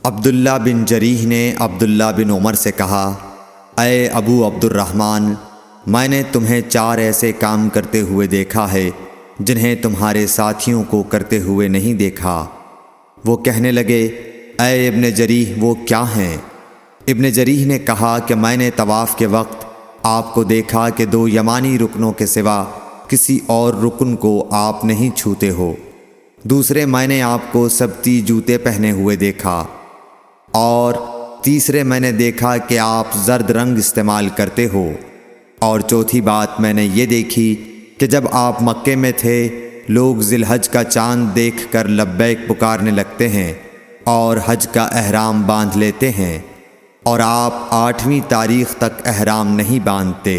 عبداللہ بن جریح نے عبداللہ بن عمر سے کہا، اے ابو عبد الرحمن، میں نے تمہیں 4 ایسے کام کرتے ہوئے دیکھا ہے جنہیں تمہارے ساتھیوں کو کرتے ہوئے نہیں دیکھا۔ وہ کہنے لگے، اے ابن جریح وہ کیا ہیں؟ ابن جریح نے کہا کہ میں نے طواف کے وقت آپ کو دیکھا کہ 2 یمانی رکنوں کے سوا کسی اور رکن کو آپ نہیں چھوتے ہو۔ دوسرے میں نے آپ کو سبتی جوتے پہنے ہوئے دیکھا، اور تیسرے میں نے دیکھا کہ آپ زرد رنگ استعمال کرتے ہو، اور چوتھی بات میں نے یہ دیکھی کہ جب آپ مکے میں تھے لوگ ذی الحج کا چاند دیکھ کر لبیک پکارنے لگتے ہیں اور حج کا احرام باندھ لیتے ہیں، اور آپ 8ویں تاریخ تک احرام نہیں باندھتے۔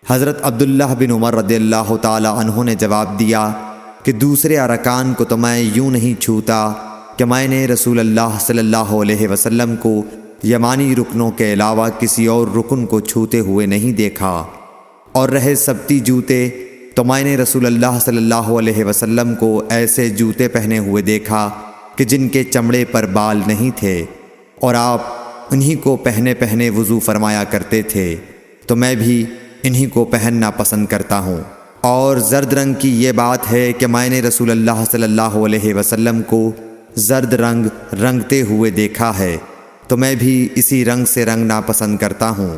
حضرت عبداللہ بن عمر رضی اللہ تعالی عنہ نے جواب دیا کہ دوسرے ارکان کو تو میں یوں نہیں چھوتا کہ میں نے رسول اللہ صلی اللہ علیہ وسلم کو یمانی رکنوں کے علاوہ کسی اور رکن کو چھوتے ہوئے نہیں دیکھا، اور رہے سبتی جوتے تو میں نے رسول اللہ صلی اللہ علیہ وسلم کو ایسے جوتے پہنے ہوئے دیکھا کہ جن کے چمڑے پر بال نہیں تھے، اور آپ انہی کو پہنے پہنے وضو فرمایا کرتے تھے، تو میں بھی انہی کو پہننا پسند کرتا ہوں۔ اور زرد رنگ کی یہ بات ہے کہ میں نے رسول اللہ صلی اللہ علیہ وسلم کو زرد رنگ رنگتے ہوئے دیکھا ہے، تو میں بھی اسی رنگ سے رنگنا پسند کرتا ہوں۔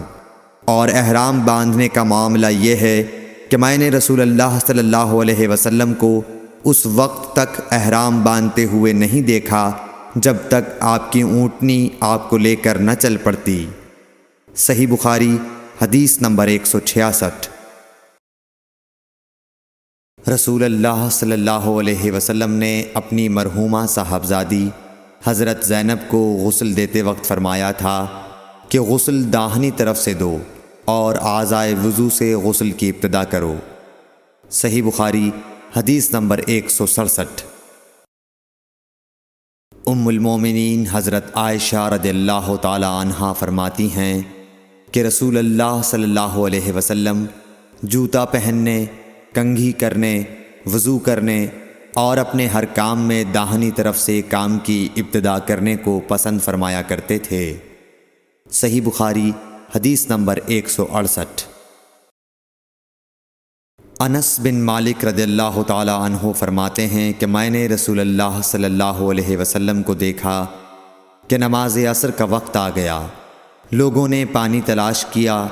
اور احرام باندھنے کا معاملہ یہ ہے کہ میں نے رسول اللہ صلی اللہ علیہ وسلم کو اس وقت تک احرام باندھتے ہوئے نہیں دیکھا جب تک آپ کی اونٹنی آپ کو لے کر نہ چل پڑتی۔ صحیح بخاری حدیث نمبر 166۔ رسول اللہ صلی اللہ علیہ وسلم نے اپنی مرحومہ صاحبزادی حضرت زینب کو غسل دیتے وقت فرمایا تھا کہ غسل داہنی طرف سے دو اور اعضائے وضو سے غسل کی ابتدا کرو۔ صحیح بخاری حدیث نمبر 167۔ ام المومنین حضرت عائشہ رضی اللہ تعالی عنہا فرماتی ہیں کہ رسول اللہ صلی اللہ علیہ وسلم جوتا پہننے، کنگھی کرنے، وضو کرنے اور اپنے ہر کام میں داہنی طرف سے کام کی ابتدا کرنے کو پسند فرمایا کرتے تھے۔ صحیح بخاری حدیث نمبر 168۔ انس بن مالک رضی اللہ تعالی عنہ فرماتے ہیں کہ میں نے رسول اللہ صلی اللہ علیہ وسلم کو دیکھا کہ نماز عصر کا وقت آ گیا، لوگوں نے پانی تلاش کیا،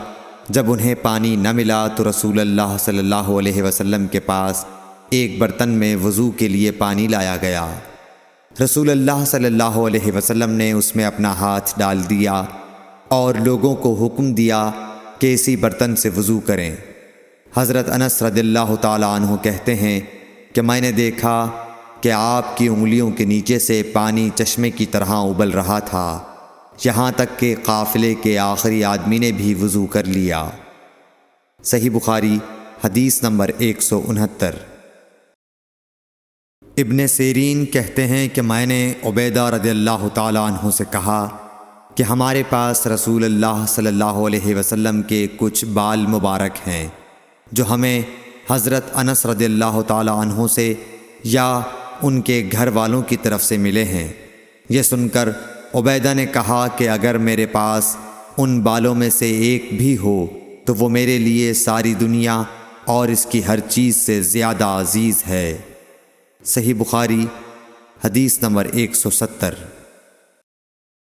جب انہیں پانی نہ ملا تو رسول اللہ صلی اللہ علیہ وسلم کے پاس ایک برتن میں وضو کے لیے پانی لایا گیا۔ رسول اللہ صلی اللہ علیہ وسلم نے اس میں اپنا ہاتھ ڈال دیا اور لوگوں کو حکم دیا کہ اسی برتن سے وضو کریں۔ حضرت انس رضی اللہ تعالی عنہ کہتے ہیں کہ میں نے دیکھا کہ آپ کی انگلیوں کے نیچے سے پانی چشمے کی طرح ابل رہا تھا، یہاں تک کہ قافلے کے آخری آدمی نے بھی وضو کر لیا۔ صحیح بخاری حدیث نمبر 169۔ ابن سیرین کہتے ہیں کہ میں نے عبیدہ رضی اللہ تعالی عنہ سے کہا کہ ہمارے پاس رسول اللہ صلی اللہ علیہ وسلم کے کچھ بال مبارک ہیں جو ہمیں حضرت انس رضی اللہ تعالی عنہ سے یا ان کے گھر والوں کی طرف سے ملے ہیں۔ یہ سن کر عبیدہ نے کہا کہ اگر میرے پاس ان بالوں میں سے ایک بھی ہو تو وہ میرے لیے ساری دنیا اور اس کی ہر چیز سے زیادہ عزیز ہے۔ صحیح بخاری حدیث نمبر 170۔